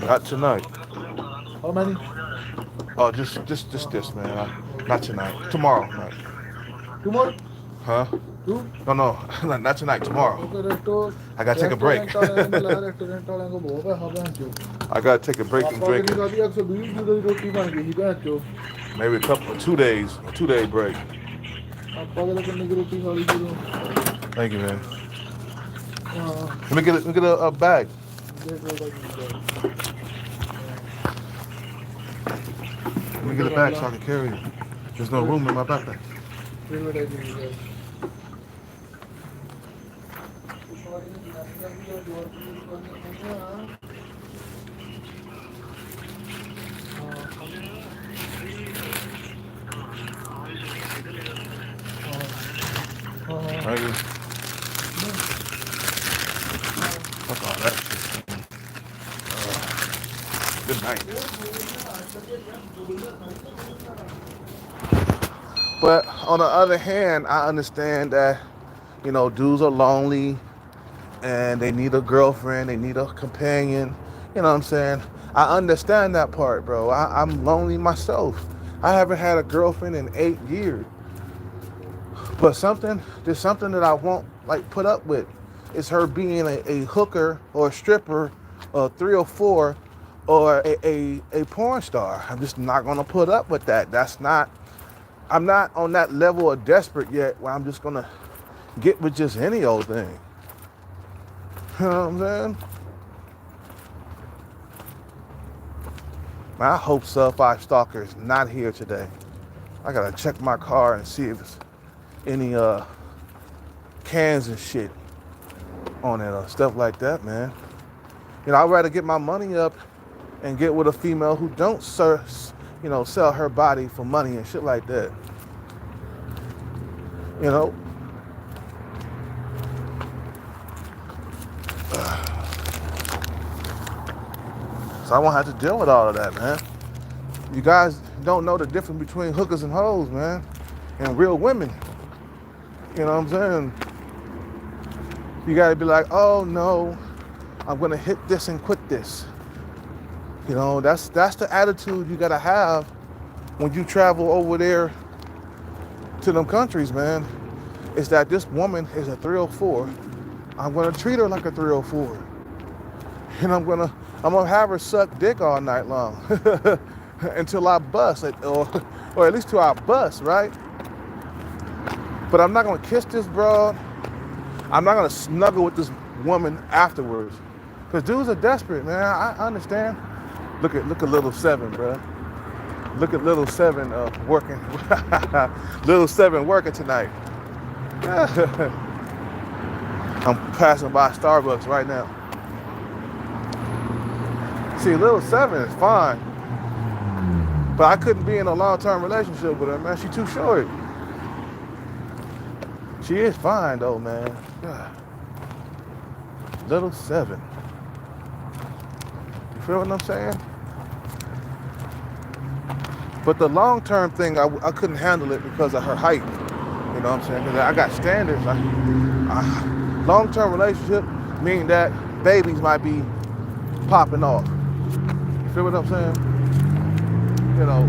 Not tonight. How many? Oh, just this, man. Not tonight. Tomorrow night. Two more? Huh? Two? No, not tonight. Tomorrow. Okay, I gotta take a break. restaurant वाले को बोल रहा है जो I gotta take a break from पापा के drinking. निकाली 120 की रोटी बन गई है जो Maybe a 2 day break. पापा के करने की रोटी खा ली जो Thank you, man. हाँ Let me get a bag. देख लो Let me get a bag so I can carry it. There's no room in my backpack. Thank you. Fuck all that shit. Good night. But on the other hand, I understand that, you know, dudes are lonely and they need a girlfriend, they need a companion. You know what I'm saying? I understand that part, bro. I'm lonely myself. I haven't had a girlfriend in 8 years. But there's something that I won't like put up with. Is her being a hooker or a stripper or 304 or a porn star. I'm just not gonna put up with that. I'm not on that level of desperate yet where I'm just gonna get with just any old thing. You know what I'm saying? I hope Sub 5 Stalker is not here today. I gotta check my car and see if it's any cans and shit on it or stuff like that, man. You know, I'd rather get my money up and get with a female who don't sell her body for money and shit like that. You know? So I won't have to deal with all of that, man. You guys don't know the difference between hookers and hoes, man, and real women. You know what I'm saying? You gotta be like, oh no, I'm gonna hit this and quit this. You know, that's the attitude you gotta have when you travel over there to them countries, man. Is that this woman is a 304. I'm gonna treat her like a 304. And I'm gonna have her suck dick all night long until I bust, or at least till I bust, right? But I'm not gonna kiss this broad. I'm not gonna snuggle with this woman afterwards. Cause dudes are desperate, man. I understand. Look at little 7, bro. Look at little 7 working. Little 7 working tonight. I'm passing by Starbucks right now. See, little 7 is fine. But I couldn't be in a long-term relationship with her, man. She's too short. She is fine though, man. God. Little 7. You feel what I'm saying? But the long-term thing, I couldn't handle it because of her height. You know what I'm saying? Because I got standards. Long-term relationship meaning that babies might be popping off. You feel what I'm saying? You know,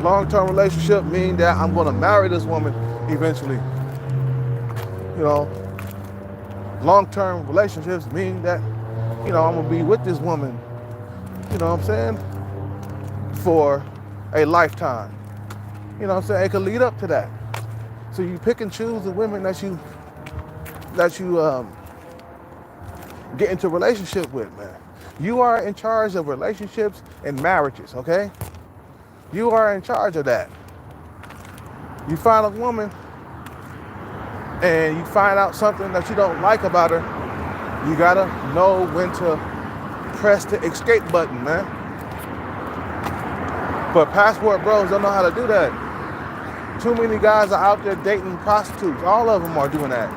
Long-term relationship mean that I'm gonna marry this woman eventually. You know, long-term relationships mean that, I'm gonna be with this woman, you know what I'm saying, for a lifetime. You know what I'm saying? It could lead up to that. So you pick and choose the women that you get into a relationship with, man. You are in charge of relationships and marriages, okay? You are in charge of that. You find a woman and you find out something that you don't like about her, you gotta know when to press the escape button, man. But passport bros don't know how to do that. Too many guys are out there dating prostitutes. All of them are doing that.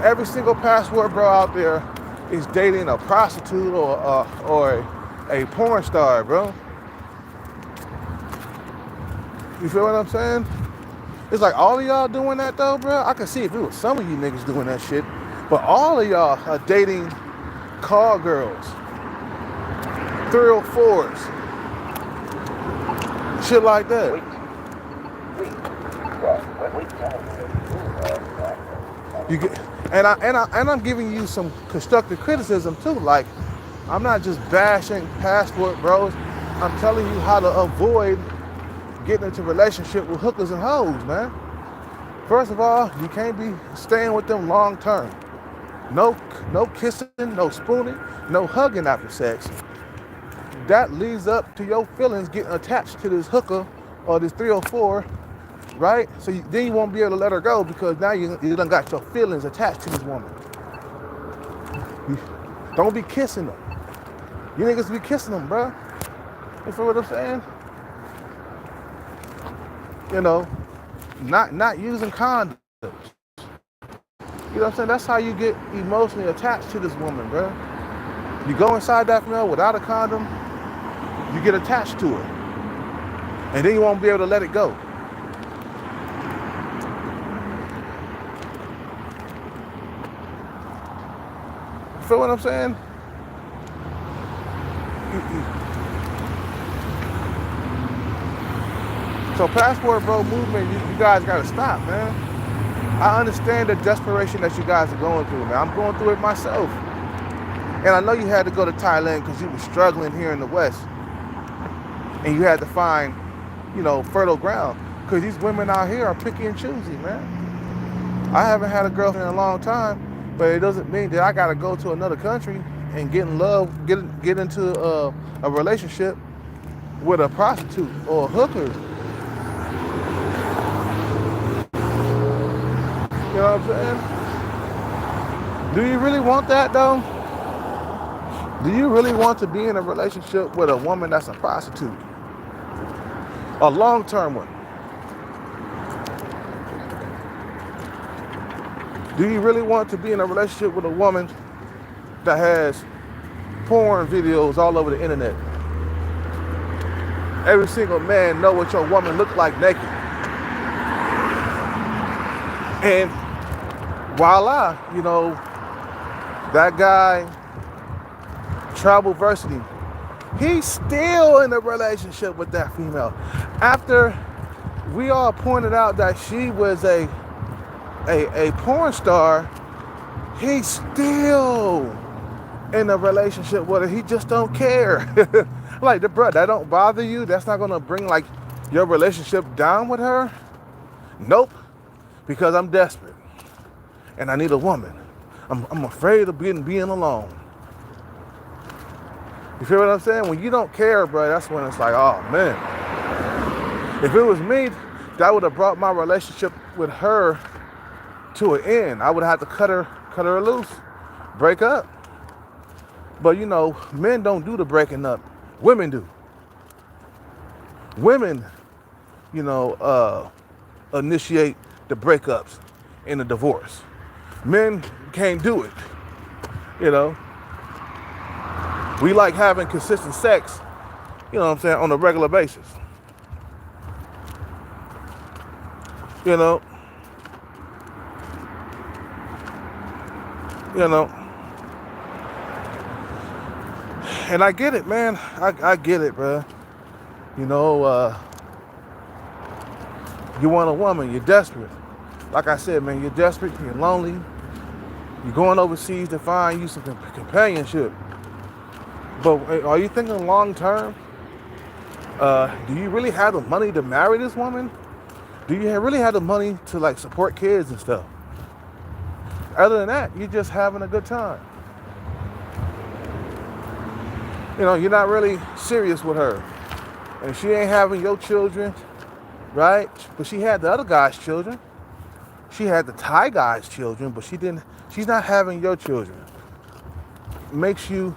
Every single passport bro out there is dating a prostitute or a porn star, bro. You feel what I'm saying? It's like all of y'all doing that though, bro. I can see if it was some of you niggas doing that shit, but all of y'all are dating call girls, 304s, shit like that. You get, and I'm giving you some constructive criticism too. Like, I'm not just bashing passport bros. I'm telling you how to avoid getting into a relationship with hookers and hoes, man. First of all, you can't be staying with them long term. No kissing, no spooning, no hugging after sex. That leads up to your feelings getting attached to this hooker or this 304, right? So then you won't be able to let her go because now you done got your feelings attached to this woman. Don't be kissing them. You niggas be kissing them, bro. You feel what I'm saying? You know, not using condoms. You know what I'm saying? That's how you get emotionally attached to this woman, bro. You go inside that female without a condom, you get attached to her. And then you won't be able to let it go. You feel what I'm saying? So passport bro movement, you guys gotta stop, man. I understand the desperation that you guys are going through, man. I'm going through it myself. And I know you had to go to Thailand because you were struggling here in the West. And you had to find, fertile ground. Because these women out here are picky and choosy, man. I haven't had a girlfriend in a long time, but it doesn't mean that I gotta go to another country and get in love, get into a relationship with a prostitute or a hooker. You know what I'm saying? Do you really want that though? Do you really want to be in a relationship with a woman that's a prostitute? A long-term one? Do you really want to be in a relationship with a woman that has porn videos all over the internet? Every single man know what your woman look like naked. And voila, that guy, Travelversity, he's still in a relationship with that female. After we all pointed out that she was a porn star, he's still in a relationship with her. He just don't care. Like, bro, that don't bother you? That's not gonna bring your relationship down with her? Nope. Because I'm desperate and I need a woman. I'm afraid of being alone. You feel what I'm saying? When you don't care, bro, that's when it's like, oh man. If it was me, that would have brought my relationship with her to an end. I would have to cut her loose, break up. But men don't do the breaking up. Women do. Women, initiate the breakups in the divorce. Men can't do it. We like having consistent sex, on a regular basis. And I get it, man. I get it, bro. You want a woman, you're desperate. Like I said, man, you're desperate, you're lonely. You're going overseas to find you some companionship. But are you thinking long term? Do you really have the money to marry this woman? Do you really have the money to like support kids and stuff? Other than that, you're just having a good time. You know, you're not really serious with her. And she ain't having your children, right? But she had the other guy's children. She had the Thai guy's children, but she's not having your children. Makes you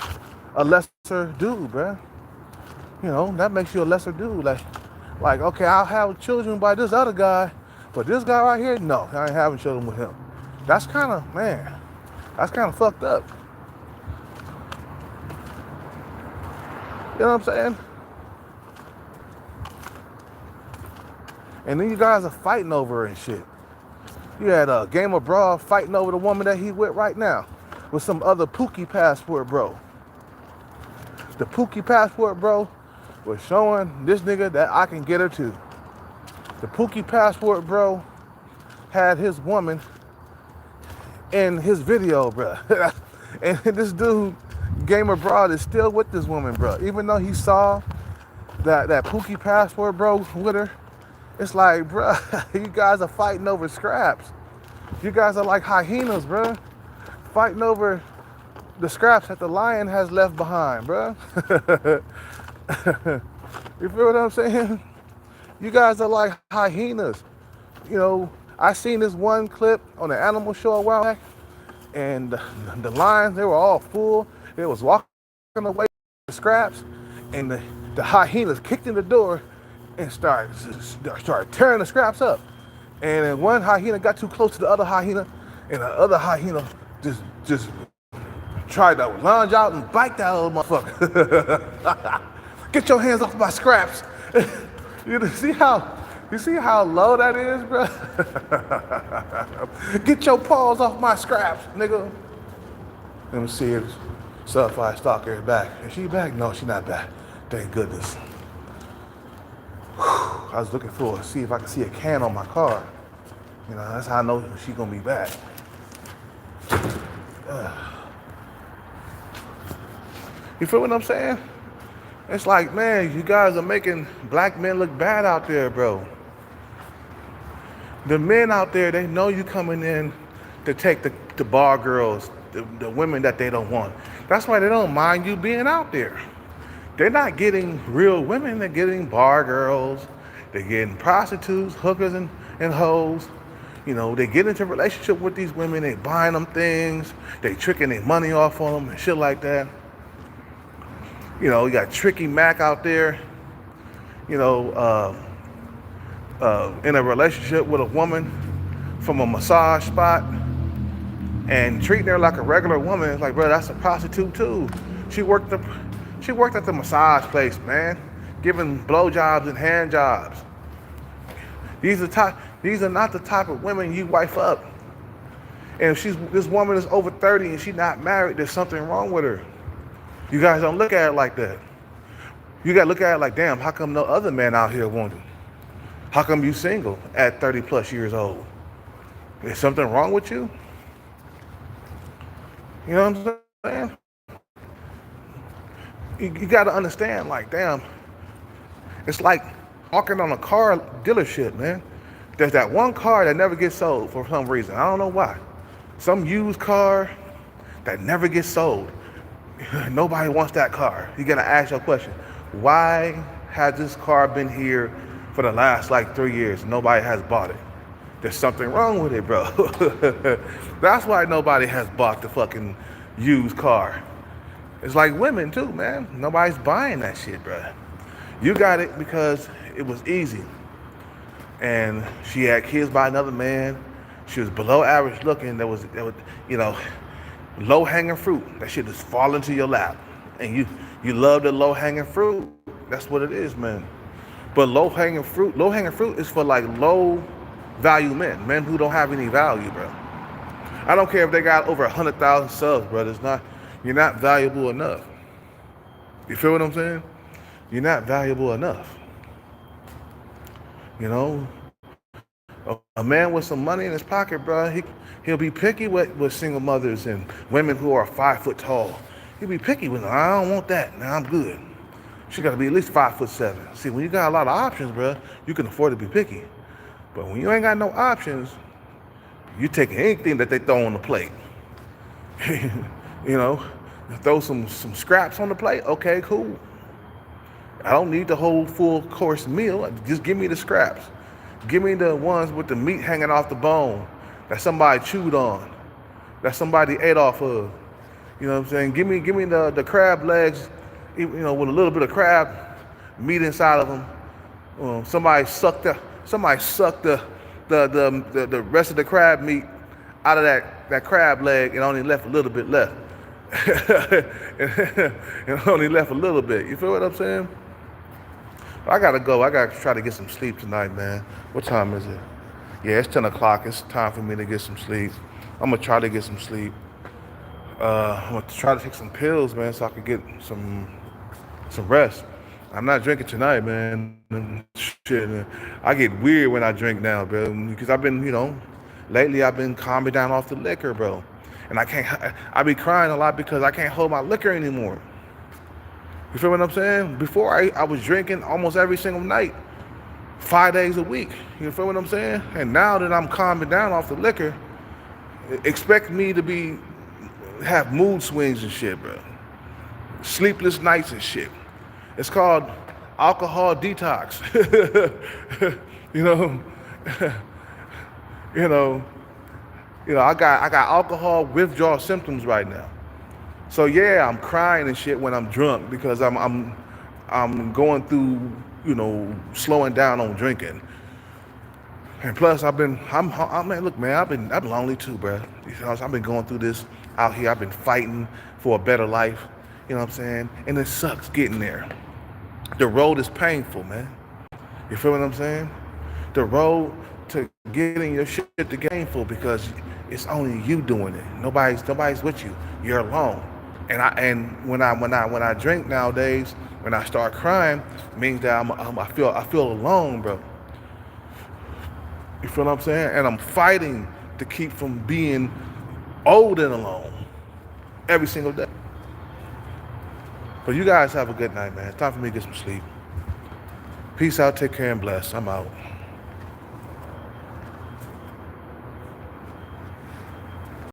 a lesser dude, bruh. You know, that makes you a lesser dude. Like, okay, I'll have children by this other guy, but this guy right here, no, I ain't having children with him. That's kind of fucked up. You know what I'm saying? And then you guys are fighting over her and shit. You had a Game of Brawl fighting over the woman that he with right now with some other Pookie Passport bro. The Pookie Passport bro was showing this nigga that I can get her too. The Pookie Passport bro had his woman in his video, bro. And this dude, Gamer Broad, is still with this woman, bro. Even though he saw that Pookie Passport bro with her, it's like, bro, you guys are fighting over scraps. You guys are like hyenas, bro. Fighting over the scraps that the lion has left behind, bro. You feel what I'm saying? You guys are like hyenas. You know, I seen this one clip on the animal show a while back, and the lions, they were all full. They was walking away from the scraps, and the hyenas kicked in the door and started tearing the scraps up. And then one hyena got too close to the other hyena, and the other hyena just tried to lunge out and bite that little motherfucker. Get your hands off my scraps. You see how low that is, bro? Get your paws off my scraps, nigga. Let me see if Certified Stalker is back. Is she back? No, she's not back. Thank goodness. I was looking for see if I can see a can on my car. You know, that's how I know she's gonna be back. You feel what I'm saying? It's like, man, you guys are making black men look bad out there, bro. The men out there, they know you coming in to take the bar girls, the women that they don't want. That's why they don't mind you being out there. They're not getting real women, they're getting bar girls, they're getting prostitutes, hookers and hoes. You know, they get into a relationship with these women, they buying them things, they tricking their money off on them and shit like that. You know, you got Tricky Mac out there, you know, in a relationship with a woman from a massage spot and treating her like a regular woman. It's like, bro, that's a prostitute too. She worked at the massage place, man, giving blowjobs and hand jobs. These are not the type of women you wife up. And if this woman is over 30 and she's not married, there's something wrong with her. You guys don't look at it like that. You gotta look at it like, damn, how come no other man out here want it? How come you single at 30 plus years old? Is something wrong with you? You know what I'm saying? You gotta understand, like, damn, it's like walking on a car dealership, man. There's that one car that never gets sold for some reason. I don't know why. Some used car that never gets sold. Nobody wants that car. You gotta ask your question. Why has this car been here for the last like 3 years and nobody has bought it? There's something wrong with it, bro. That's why nobody has bought the fucking used car. It's like women too, man. Nobody's buying that shit, bro. You got it because it was easy. And she had kids by another man. She was below average looking. There was, you know, low hanging fruit. That shit just fall into your lap. And you love the low hanging fruit. That's what it is, man. But low hanging fruit is for like low value men who don't have any value, bro. I don't care if they got over 100,000 subs, bro. You're not valuable enough. You feel what I'm saying? You're not valuable enough. You know, A man with some money in his pocket, bro, he'll be picky with single mothers and women who are 5 foot tall. He'll be picky with them. I don't want that. Now I'm good. She got to be at least 5'7". See, when you got a lot of options, bro, you can afford to be picky. But when you ain't got no options, you taking anything that they throw on the plate. You know, throw some scraps on the plate. Okay, cool. I don't need the whole full course meal. Just give me the scraps. Give me the ones with the meat hanging off the bone that somebody chewed on, that somebody ate off of. You know what I'm saying? Give me the crab legs, you know, with a little bit of crab meat inside of them. Somebody sucked the rest of the crab meat out of that crab leg and only left a little bit left. And only left a little bit. You feel what I'm saying? I gotta go. I gotta try to get some sleep tonight, man. What time is it? Yeah, it's 10 o'clock. It's time for me to get some sleep. I'm gonna try to get some sleep. I'm gonna try to take some pills, man, so I can get some rest. I'm not drinking tonight, man. Shit, I get weird when I drink now, bro, because I've been, you know, lately I've been calming down off the liquor, bro. And I be crying a lot because I can't hold my liquor anymore. You feel what I'm saying? Before I was drinking almost every single night, 5 days a week. You feel what I'm saying? And now that I'm calming down off the liquor, expect me to have mood swings and shit, bro. Sleepless nights and shit. It's called alcohol detox. You know, I got alcohol withdrawal symptoms right now. So yeah, I'm crying and shit when I'm drunk because I'm going through, you know, slowing down on drinking. And plus man, look, man, I've been lonely too, bro. I've been going through this out here. I've been fighting for a better life. You know what I'm saying? And it sucks getting there. The road is painful, man. You feel what I'm saying? The road to getting your shit to gainful because it's only you doing it. Nobody's with you. You're alone. And when I drink nowadays, when I start crying, it means that I feel alone, bro. You feel what I'm saying? And I'm fighting to keep from being old and alone every single day. But you guys have a good night, man. It's time for me to get some sleep. Peace out, take care, and bless. I'm out.